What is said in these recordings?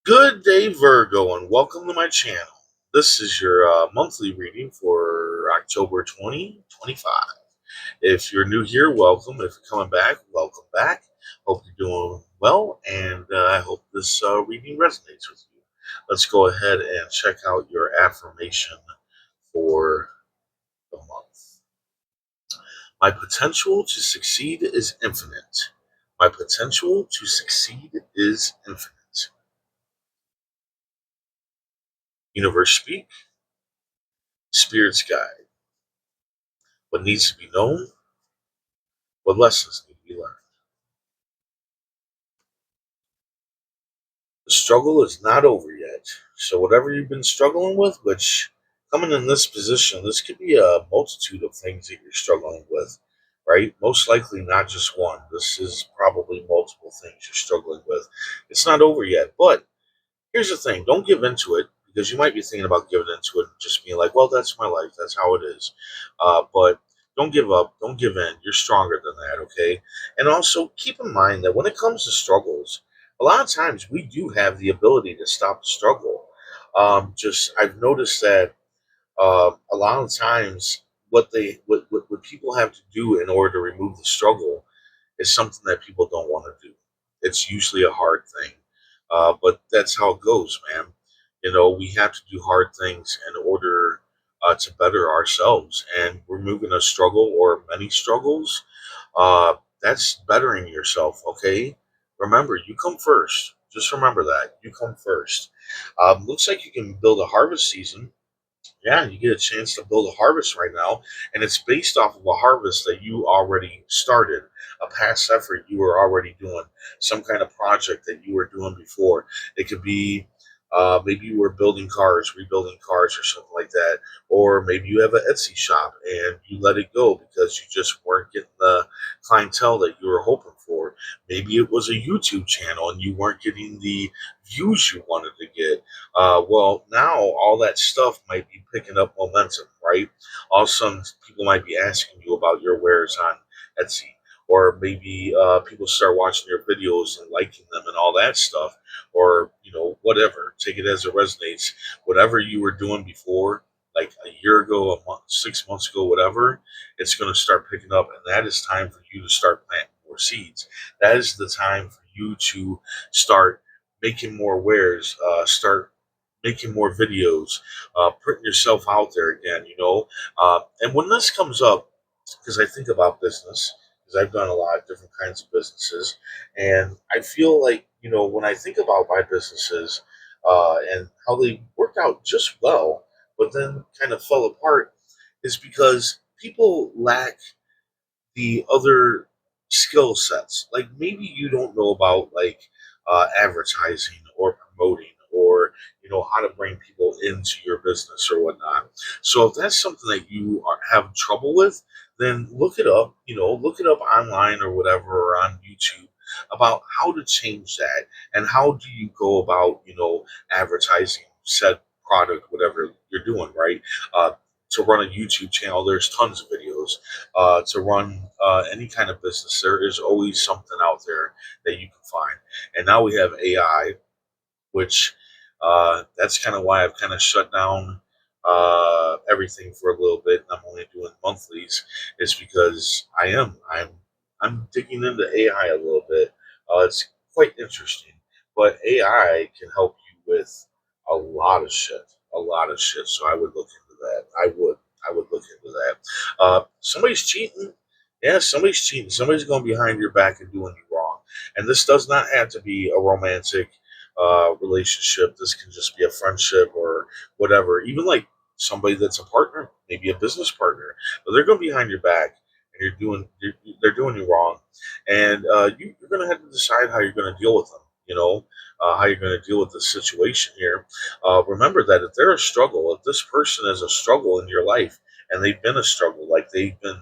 Good day, Virgo, and welcome to my channel. This is your monthly reading for October 2025. If you're new here, welcome. If you're coming back, welcome back. Hope you're doing well, and I hope this reading resonates with you. Let's go ahead and check out your affirmation for the month. My potential to succeed is infinite. My potential to succeed is infinite. Universe speak, spirits guide. What needs to be known, what lessons need to be learned. The struggle is not over yet. So whatever you've been struggling with, which coming in this position, this could be a multitude of things that you're struggling with, right? Most likely not just one. This is probably multiple things you're struggling with. It's not over yet. But here's the thing, don't give into it because you might be thinking about giving into it and just being like, well, that's my life. That's how it is. But don't give up. Don't give in. You're stronger than that, okay? And also keep in mind that when it comes to struggles, a lot of times we do have the ability to stop the struggle. I've noticed that a lot of times what people have to do in order to remove the struggle is something that people don't want to do. It's usually a hard thing, but that's how it goes, man. You know, we have to do hard things in order to better ourselves, and removing a struggle or many struggles, that's bettering yourself. Okay, remember, you come first. Just remember that you come first. Looks like you can build a harvest season. Yeah, you get a chance to build a harvest right now, and it's based off of a harvest that you already started, a past effort you were already doing, some kind of project that you were doing before. It could be maybe you were building cars, rebuilding cars, or something like that, or maybe you have an Etsy shop and you let it go because you just weren't getting the clientele that you were hoping for. Maybe it was a YouTube channel and you weren't getting the views you wanted to get. Well, now all that stuff might be picking up momentum, right? All of a sudden, people might be asking you about your wares on Etsy, or maybe people start watching your videos and liking them and all that stuff, or whatever. Take it as it resonates. Whatever you were doing before, like a year ago, a month, 6 months ago, whatever, it's going to start picking up, and that is time for you to start planting more seeds. That is the time for you to start making more wares, start making more videos, putting yourself out there again, and when this comes up, because I think about business, because I've done a lot of different kinds of businesses, and I feel like, when I think about my businesses and how they worked out just well, but then kind of fell apart, is because people lack the other skill sets. Like maybe you don't know about like advertising or promoting or how to bring people into your business or whatnot. So if that's something that you have trouble with, then look it up. Look it up online or whatever or on YouTube about how to change that and how do you go about advertising said product, whatever you're doing, right? Uh, to run a YouTube channel, there's tons of videos. To run any kind of business, there is always something out there that you can find. And now we have AI, which that's kind of why I've kind of shut down everything for a little bit. I'm only doing monthlies. Is because I'm digging into AI a little bit. It's quite interesting, but AI can help you with a lot of shit, a lot of shit. So I would look into that. I would look into that. Somebody's cheating. Yeah, somebody's cheating. Somebody's going behind your back and doing you wrong. And this does not have to be a romantic relationship. This can just be a friendship or whatever. Even like somebody that's a partner, maybe a business partner, but they're going behind your back and they're doing you wrong, and you're going to have to decide how you're going to deal with them. How you're going to deal with the situation here. Remember that if they're a struggle, if this person is a struggle in your life and they've been a struggle, like they've been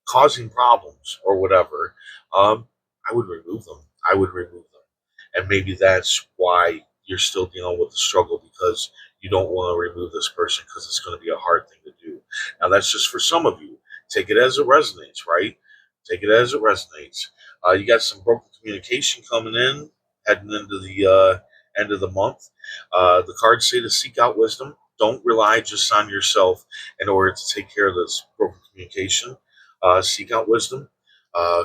causing problems or whatever, I would remove them. I would remove them. And maybe that's why you're still dealing with the struggle because you don't want to remove this person because it's going to be a hard thing to do. Now, that's just for some of you. Take it as it resonates, right? Take it as it resonates. You got some broken communication coming in, heading into the end of the month. The cards say to seek out wisdom. Don't rely just on yourself in order to take care of this broken communication. Seek out wisdom.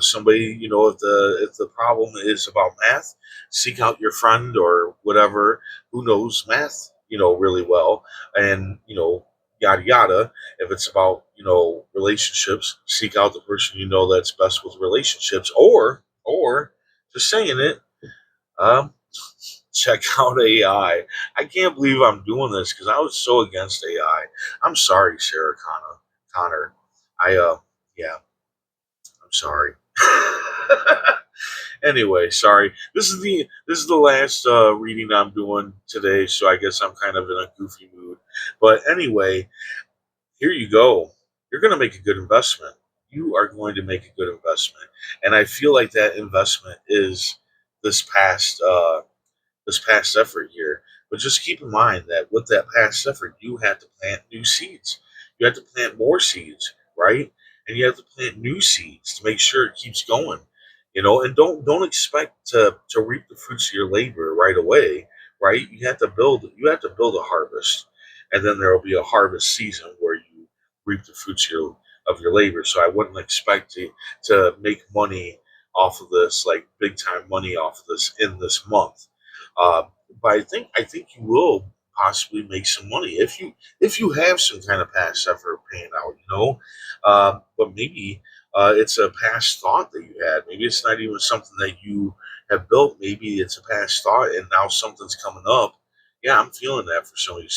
Somebody, if the problem is about math, seek out your friend or whatever who knows math, really well, and yada yada. If it's about relationships, seek out the person that's best with relationships, or just saying it. Um, Check out AI. I can't believe I'm doing this because I was so against AI. I'm sorry, Sarah Connor. I yeah, I'm sorry. Anyway, sorry. This is the last reading I'm doing today, so I guess I'm kind of in a goofy mood. But anyway, here you go. You're going to make a good investment. You are going to make a good investment, and I feel like that investment is this past effort here. But just keep in mind that with that past effort, you have to plant new seeds. You have to plant more seeds, right? And you have to plant new seeds to make sure it keeps going. And don't expect to reap the fruits of your labor right away, right? You have to build a harvest, and then there will be a harvest season where you reap the fruits of your labor. So I wouldn't expect to make money off of this, like big time money off of this in this month. uh, but I think you will possibly make some money if you have some kind of past effort paying out. But maybe it's a past thought that you had. Maybe it's not even something that you have built. Maybe it's a past thought, and now something's coming up. Yeah, I'm feeling that for some of you.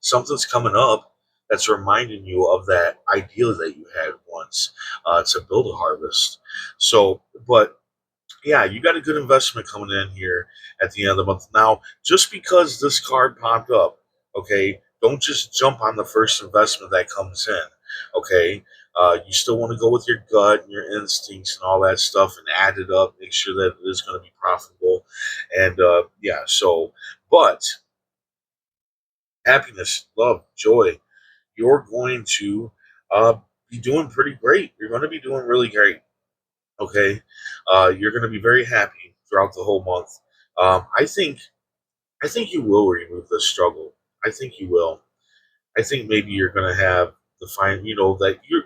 Something's coming up that's reminding you of that ideal that you had once, to build a harvest. So, but yeah, you got a good investment coming in here at the end of the month. Now, just because this card popped up, okay, don't just jump on the first investment that comes in, okay? You still want to go with your gut and your instincts and all that stuff and add it up, make sure that it is going to be profitable. And yeah, so, but happiness, love, joy, you're going to be doing pretty great. You're going to be doing really great. Okay, you're going to be very happy throughout the whole month. I think you will remove the struggle. I think you will. I think maybe you're going to have the fine, that you're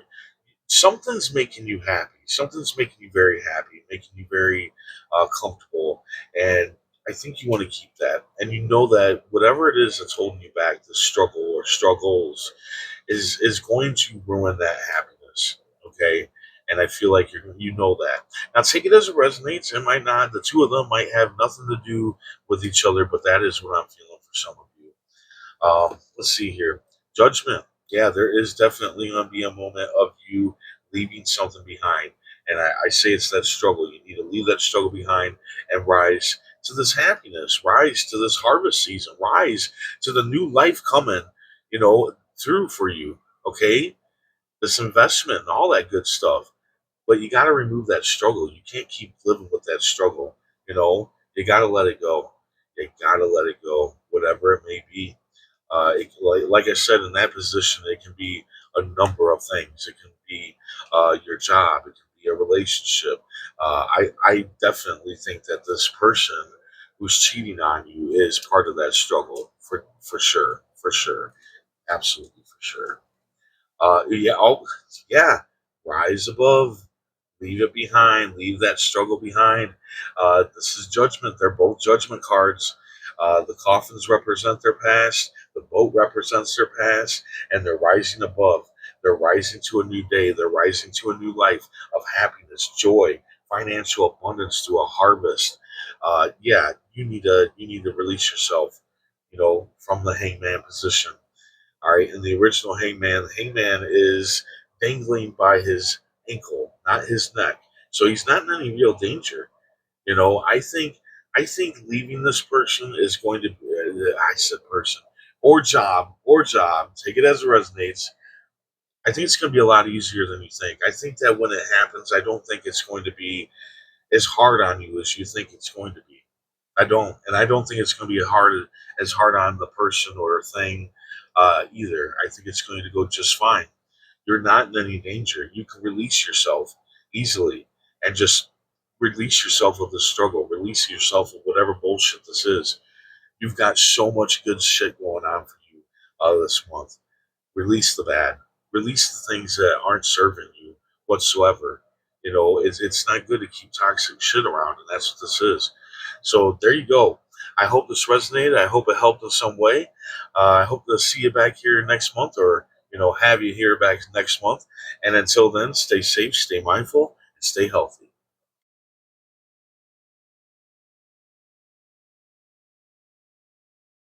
something's making you happy. Something's making you very happy, making you very comfortable, and I think you want to keep that. And you know that whatever it is that's holding you back, the struggle or struggles, is going to ruin that happiness. Okay. And I feel like you know that. Now take it as it resonates. It might not. The two of them might have nothing to do with each other, but that is what I'm feeling for some of you. Let's see here. Judgment. Yeah, there is definitely going to be a moment of you leaving something behind. And I say it's that struggle. You need to leave that struggle behind and rise to this happiness, rise to this harvest season, rise to the new life coming, through for you. Okay? This investment and all that good stuff. But you got to remove that struggle. You can't keep living with that struggle. You got to let it go. You got to let it go, whatever it may be. Like I said, in that position, it can be a number of things. It can be your job. It can be a relationship. I definitely think that this person who's cheating on you is part of that struggle for sure, for sure, absolutely for sure. Yeah, oh, yeah. Rise above, leave it behind, leave that struggle behind. This is judgment. They're both judgment cards. The coffins represent their past, the boat represents their past, and they're rising above. They're rising to a new day. They're rising to a new life of happiness, joy, financial abundance through a harvest. Yeah, you need to release yourself, from the hangman position. All right, in the original Hangman is dangling by his ankle, not his neck. So he's not in any real danger. I think leaving this person is going to be, I said person, or job, take it as it resonates. I think it's going to be a lot easier than you think. I think that when it happens, I don't think it's going to be as hard on you as you think it's going to be. I don't, and I don't think it's going to be as hard on the person or thing either. I think it's going to go just fine. You're not in any danger. You can release yourself easily and just release yourself of the struggle. Release yourself of whatever bullshit this is. You've got so much good shit going on for you this month. Release the bad. Release the things that aren't serving you whatsoever. It's not good to keep toxic shit around, and that's what this is. So there you go. I hope this resonated. I hope it helped in some way. I hope to see you back here next month, or have you here back next month. And until then, stay safe, stay mindful, and stay healthy.